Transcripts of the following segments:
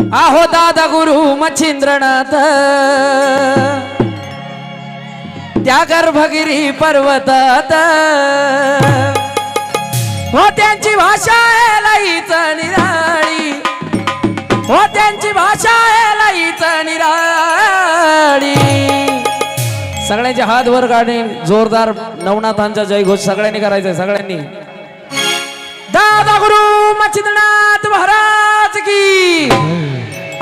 आहो दादा गुरु मच्छिंद्रनाथ त्या गर्भगिरी पर्वतात हो त्यांची भाषा आहे लईच निराळी हो त्यांची भाषा आहे लईच निराळी सगळ्यांचे हात वर काढणे जोरदार नवनाथांचा जयघोष सगळ्यांनी करायचंय सगळ्यांनी दादा गुरु मच्छिंद्रनाथ महाराज की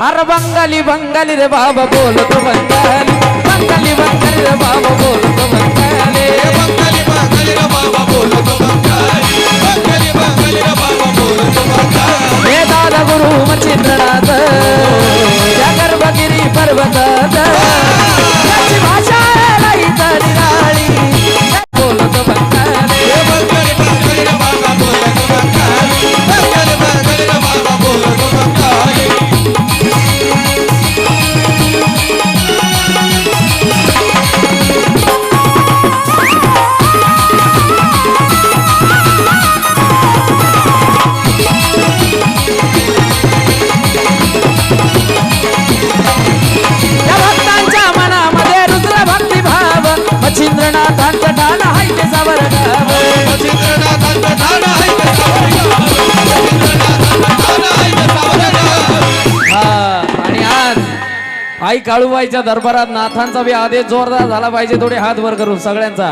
अरे बंगाली बंगाली रे बाबा बोलतो बंगाली बंगाली बंगाली रे बाबा बोलतो बंगाली बंगाली बंगाली रे बाबा बोलतो बंगाली बंगाली बंगाली रे बाबा बोलतो बंगाली हे दादा गुरु मच्छिंद्रनाथ त्या गर्भगिरी पर्वतात त्याची भाषा लईच निराळी बोलतो बंगाली बंगाली बंगाली रे बाबा बोलतो बंगाली बंगाली बंगाली रे बाबा बोलतो बंगाली मच्छिंद्रनाथांच्या ठाण हाय ते सावर गाव मच्छिंद्रनाथांचं ठाण हाय ते सावर गाव मच्छिंद्रनाथांचं ठाण हाय ते सावर गाव हा आणि आज आई काळूबाईच्या दरबारात नाथांचा बी आदेश जोरदार झाला पाहिजे थोडे हात वर करून सगळ्यांचा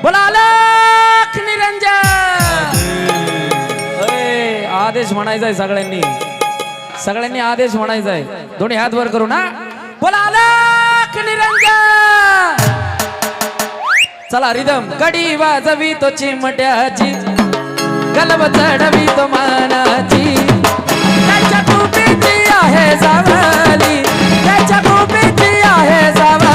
बोला अलख निरंजन आदेश म्हणायचाय सगळ्यांनी आदेश म्हणायचाय दोन्ही हात वर करू ना बोला अलख निरंजन चला रिदम कडी वाजवी तो चिमट्याची गलब चढवी तो मानाची त्याच्या खूपीची आहे जावली त्याच्या खूपीची आहे जावली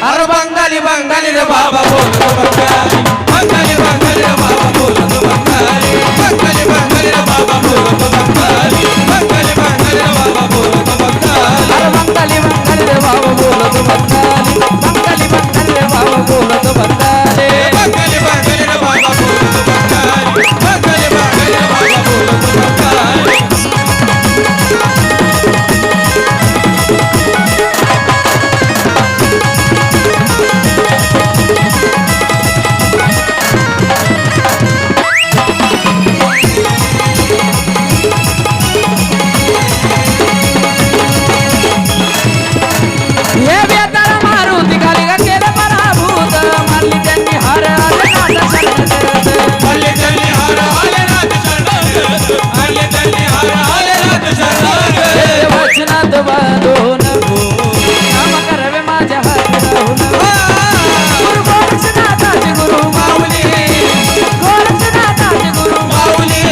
अरे बंगाली बंगाली रे बाबा बोलतो बंगाली बंगाली बंगाली रे बाबा बोलतो बंगाली बंगाली बंगाली रे बाबा बोलतो बंगाली बंगाली बंगाली रे बाबा बोलतो बंगाली अरे बंगाली बंगाली रे बाबा बोलतो बंगाली बंगाली बंगाली रे बाबा बोलतो बंगाली बंगाली बंगाली रे बाबा बोलतो बंगाली बंगाली बंगाली रे बाबा बोलतो बंगाली हे बेतार मारुती खाली का केलं पराभूत मारली त्यांनी हार आले नाथ शरणागत आले त्यांनी हार आले नाथ शरणागत आले त्यांनी हार आले नाथ शरणागत वचनात बांधून नाम करवे माझ्या हाती राहून गुरु गोरक्षनाथाचे गुरु माऊली गोरक्षनाथाचे गुरु माऊली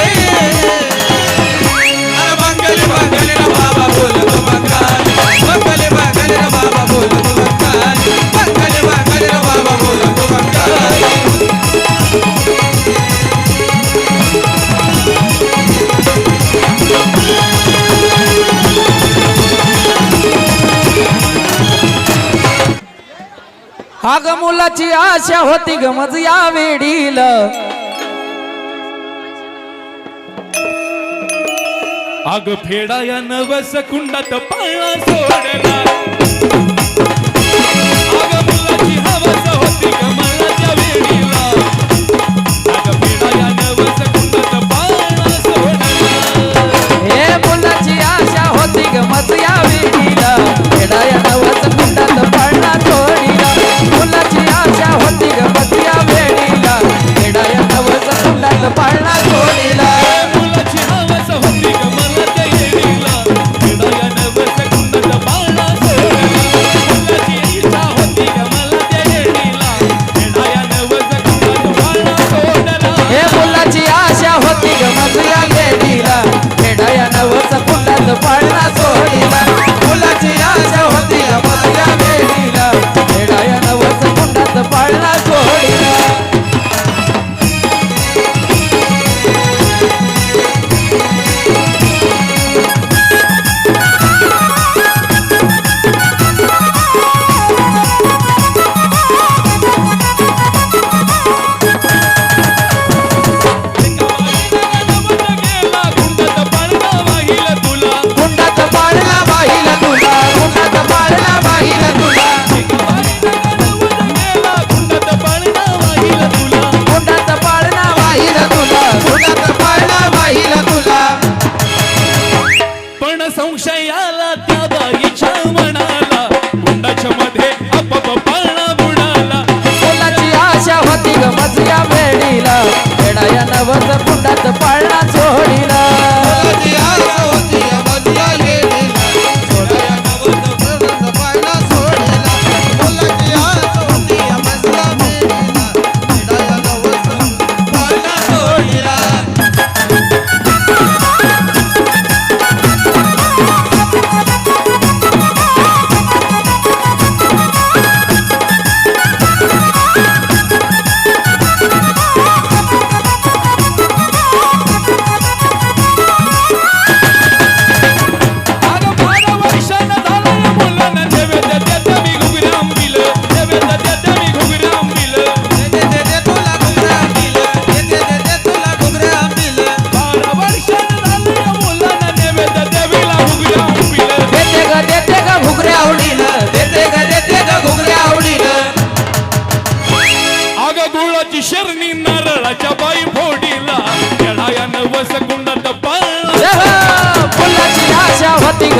अरे बंगाली बंगाली रे बाबा बोलतो बंगाली बंगाली बंगाली रे बाबा बोलतो बंगाली बंगाली बंगाली रे बाबा बोलतो बंगाली अग मुलाची आशा होती गमज या वेडील आग फेडा या नवस कुंडात पाळणा सोडला आग मुलाची हवस होती कमळाच्या वेडीला आग फेडा या नवस कुंडात पाळणा सोडला हे मुलाची आशा होती गमज या वेडीला खेडाया नवस कुंडात पाळणा थोडीला मुलाची आशा होती गमज या वेडीला खेडाया नवस कुंडात पाळणा थोडीला मुलाची हवस होती कमळाच्या वेडीला फेडा या नवस कुंडात पाळणा सोडला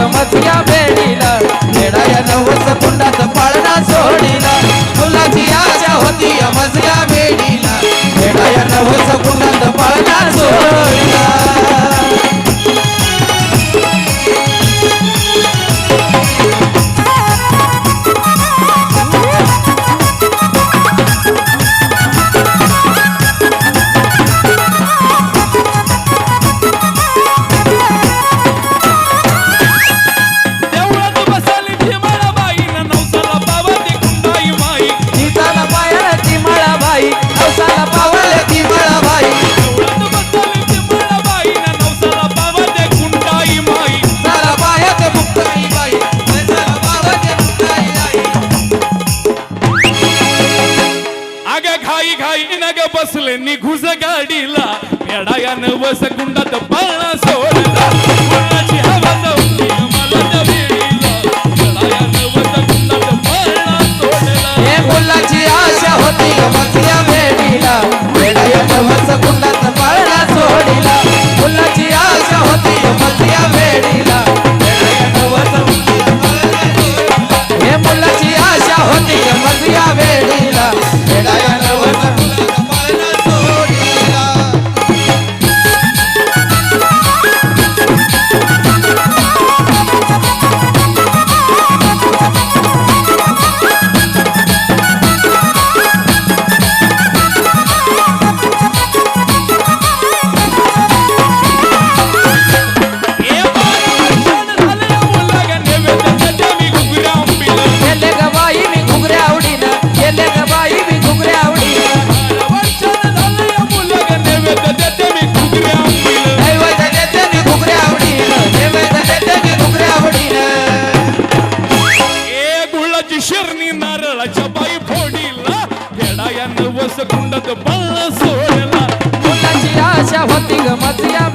ग मसिया वेडीला येडाया नवस कुंडात पाळणा सोडीला फुलाची आशा होती मजल्या वेडीला येडाया नवस कुंडात पाळणा सोडीला देवळात बसाली भीमळाबाई न नवसाला पावते कुंडाई माई सीताला पायाला ती मळाबाई नवसाला पावले ती मळाबाई देवळात बसाली भीमळाबाई न नवसाला पावते कुंडाई माई साला पायात मुक्ताई बाई साला पायात मुक्ताई आई अग घाई घाई नग बसले निघुस गाडीला येडाया नवस कुंडात पाळणा सोडला कोणाची हवा जाऊन मला त्या वेळीला येडाया नवस कुंडात पाळणा सोडला हे मुलाची आशा होती ग मसिया वेडीला येडाया नवस कुंडात पाळणा सोडीला मुलाची आशा होती ग मसिया वेडीला येडाया नवस हे मुलाची आशा होती ग मसिया वेडीला येडाया नवस पाळणा सोडीला ए बाळा झाले मुलगा नैवेद्य देवी घुगऱ्या आंबीला गेले ग बाई मी घुगऱ्या आवडीनं गेले ग बाई मी घुगऱ्या आवडीनं वर्षान झाले मुलगा नैवेद्य देवी घुगऱ्या आंबीला नैवेद्य देते मी घुगऱ्या आवडीनं नैवेद्य देते मी घुगऱ्या आवडीनं ए गुळाची शिरणी नारळाच्या बाई फोडीला येडाया नवस कुंडात पाळणा सोडला मुलाची आशा होती ग मसिया